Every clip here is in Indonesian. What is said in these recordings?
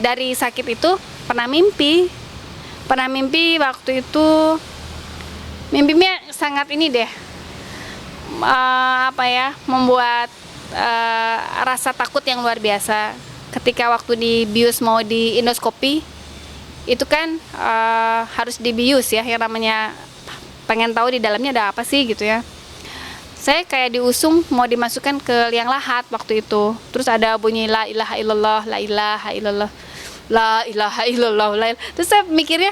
Dari sakit itu pernah mimpi waktu itu, mimpinya sangat ini deh, membuat rasa takut yang luar biasa. Ketika waktu dibius mau di endoskopi, itu kan harus dibius ya, yang namanya pengen tahu di dalamnya ada apa sih gitu ya. Saya kayak diusung mau dimasukkan ke liang lahat waktu itu. Terus ada bunyi la ilaha illallah, la ilaha illallah, la ilaha illallah, terus saya mikirnya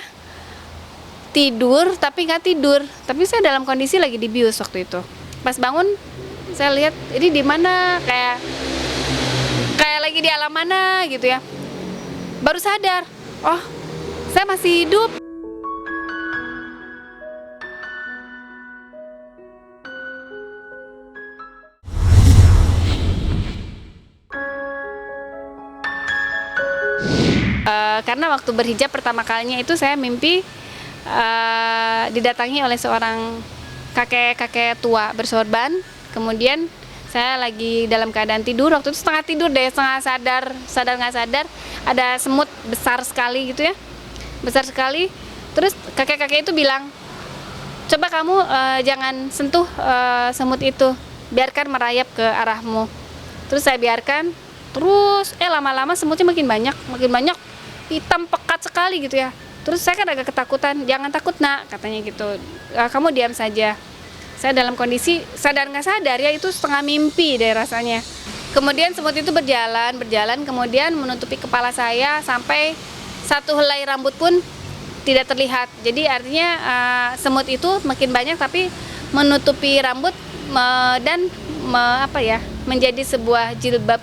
tidur tapi nggak tidur, tapi saya dalam kondisi lagi dibius waktu itu. Pas bangun saya lihat ini di mana, kayak lagi di alam mana gitu ya. Baru sadar, oh saya masih hidup. Karena waktu berhijab pertama kalinya itu saya mimpi didatangi oleh seorang kakek tua bersorban. Kemudian saya lagi dalam keadaan tidur, waktu itu setengah tidur deh, setengah sadar nggak sadar, ada semut besar sekali gitu ya, besar sekali. Terus kakek itu bilang, coba kamu jangan sentuh semut itu, biarkan merayap ke arahmu. Terus saya biarkan, terus lama-lama semutnya makin banyak, hitam pekat sekali gitu ya. Terus saya kan agak ketakutan, jangan takut nak, katanya gitu, kamu diam saja. Saya dalam kondisi sadar nggak sadar ya, itu setengah mimpi deh rasanya. Kemudian semut itu berjalan, kemudian menutupi kepala saya sampai satu helai rambut pun tidak terlihat. Jadi artinya semut itu makin banyak tapi menutupi rambut dan menjadi sebuah jilbab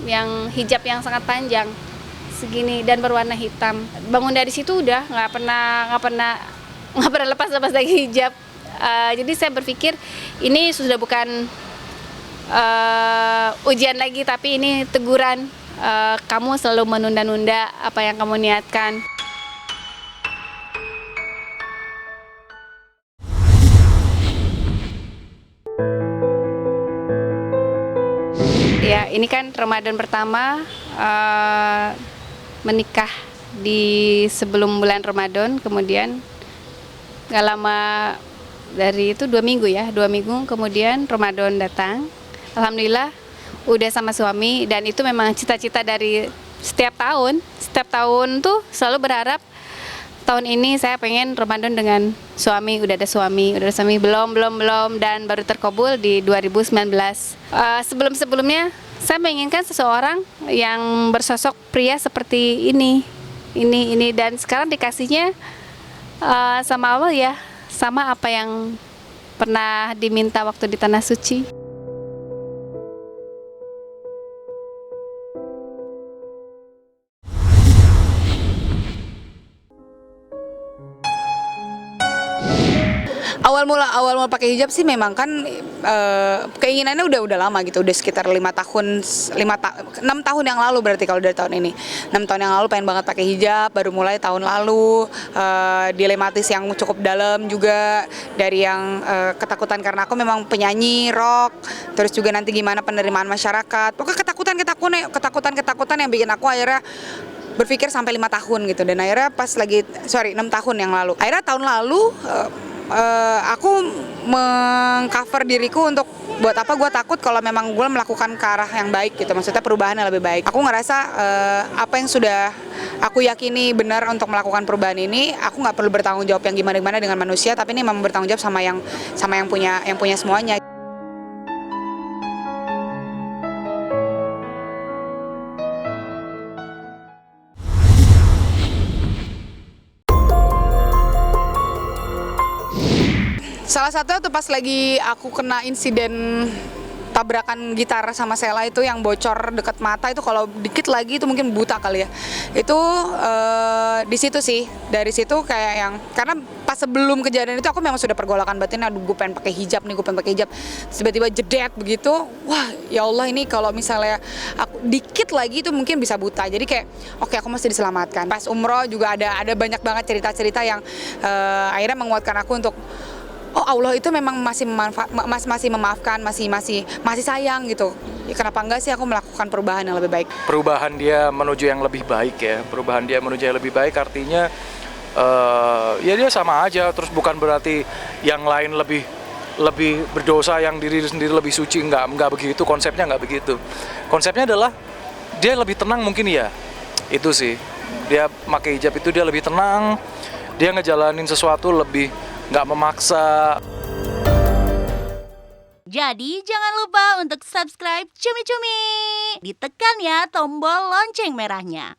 yang hijab yang sangat panjang segini dan berwarna hitam. Bangun dari situ udah nggak pernah lepas lagi hijab. Jadi saya berpikir ini sudah bukan ujian lagi, tapi ini teguran. Kamu selalu menunda-nunda apa yang kamu niatkan. Ya, ini kan Ramadan pertama, menikah di sebelum bulan Ramadan, kemudian gak lama dari itu 2 minggu kemudian Ramadan datang. Alhamdulillah udah sama suami, dan itu memang cita-cita dari setiap tahun tuh selalu berharap tahun ini saya pengen Ramadan dengan suami. Udah ada suami belum, dan baru terkabul di 2019. Sebelumnya saya menginginkan seseorang yang bersosok pria seperti ini, dan sekarang dikasihnya sama Allah ya, sama apa yang pernah diminta waktu di Tanah Suci. Awal mula pakai hijab sih memang kan keinginannya udah lama gitu, udah sekitar 6 tahun yang lalu, berarti kalau dari tahun ini 6 tahun yang lalu pengen banget pakai hijab. Baru mulai tahun lalu, dilematis yang cukup dalam juga, dari yang ketakutan karena aku memang penyanyi rock, terus juga nanti gimana penerimaan masyarakat, pokoknya ketakutan yang bikin aku akhirnya berpikir sampai 5 tahun gitu. Dan akhirnya 6 tahun yang lalu, akhirnya tahun lalu aku mengcover diriku untuk buat apa gue takut kalau memang gue melakukan ke arah yang baik gitu, maksudnya perubahan yang lebih baik. Aku ngerasa apa yang sudah aku yakini benar untuk melakukan perubahan ini, aku nggak perlu bertanggung jawab yang gimana dengan manusia, tapi ini memang bertanggung jawab sama yang punya semuanya. Salah satu tuh pas lagi aku kena insiden tabrakan gitar sama Sela itu yang bocor dekat mata itu, kalau dikit lagi itu mungkin buta kali ya. Itu di situ sih, dari situ kayak yang, karena pas pas sebelum kejadian itu aku memang sudah pergolakan batin, aduh gue pengen pakai hijab nih, gue pengen pakai hijab. Terus tiba-tiba jedet begitu, wah ya Allah, ini kalau misalnya aku dikit lagi itu mungkin bisa buta. Jadi kayak oke, aku masih diselamatkan. Pas umroh juga ada banyak banget cerita-cerita yang akhirnya menguatkan aku untuk oh Allah itu memang masih masih memaafkan, masih sayang gitu. Ya, kenapa enggak sih aku melakukan perubahan yang lebih baik? Perubahan dia menuju yang lebih baik ya. Perubahan dia menuju yang lebih baik artinya ya dia sama aja. Terus bukan berarti yang lain lebih berdosa, yang diri sendiri lebih suci. Enggak begitu, konsepnya enggak begitu. Konsepnya adalah dia lebih tenang mungkin ya. Itu sih. Dia pakai hijab itu dia lebih tenang. Dia ngejalanin sesuatu lebih nggak memaksa. Jadi jangan lupa untuk subscribe Cumi Cumi. Ditekan ya tombol lonceng merahnya.